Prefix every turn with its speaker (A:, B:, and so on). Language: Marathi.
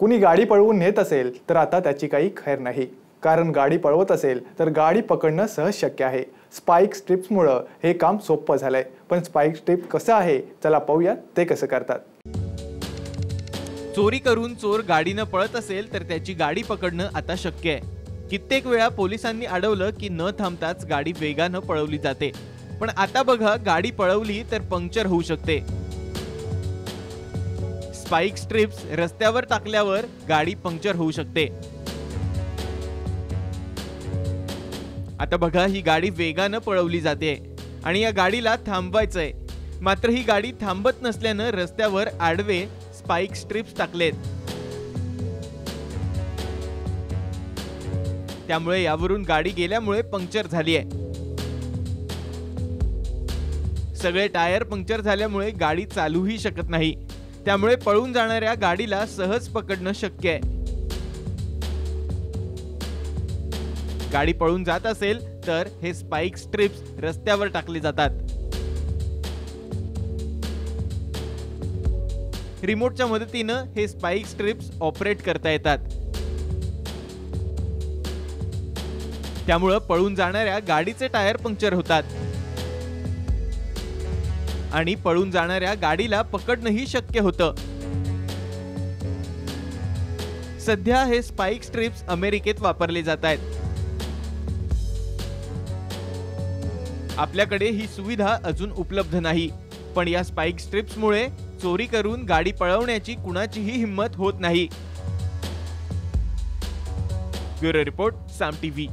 A: कुणी गाडी पळवून नेत असेल तर आता त्याची काही खैर नाही, कारण गाडी पळवत असेल तर गाडी पकडणं सहज शक्य आहे। स्पाइक स्ट्रिप्समुळे हे काम सोपं झालंय। पण स्पाइक स्ट्रिप कसं आहे, चला पाहूया ते कसं करतात।
B: चोरी करून चोर गाडीनं पळत असेल तर त्याची गाडी पकडणं आता शक्य आहे। कित्येक वेळा पोलिसांनी अडवलं की न थांबताच गाडी वेगानं पळवली जाते। पण आता बघा, गाडी पळवली तर पंक्चर होऊ शकते। स्पाइक स्ट्रिप्स रस्त्यावर टाकल्यावर गाडी पंक्चर होऊ शकते। आता बघा, ही गाडी वेगानं पळवली जाते आणि या गाडीला थांबवायचंय, मात्र ही गाडी थांबत नसल्यानं रस्त्यावर आडवे स्पाइक स्ट्रिप्स टाकलेत। त्यामुळे यावरून गाडी गेल्यामुळे पंक्चर झाली आहे। सगळे टायर पंक्चर झाल्यामुळे गाडी चालूही शकत नाही। त्यामुळे पळून जाणाऱ्या गाडीला सहज पकडणं शक्य आहे। गाडी पळून जात असेल तर हे स्पाइक स्ट्रिप्स रस्त्यावर टाकले जातात। रिमोटच्या मदतीनं हे स्पाइक स्ट्रिप्स ऑपरेट करता येतात। त्यामुळे पळून जाणाऱ्या गाडीचे टायर पंक्चर होतात आणि पळून जाणाऱ्या गाडीला पकडणंही शक्य होतं। सध्या हे स्पाइक स्ट्रिप्स अमेरिकेत वापरले जात आहेत। आपल्याकडे ही सुविधा अजून उपलब्ध नाही, पण या स्पाइक स्ट्रिप्समुळे चोरी करून गाडी पळवण्याची कुणाचीही हिम्मत होत नाही। ब्युरो रिपोर्ट, साम टीव्ही।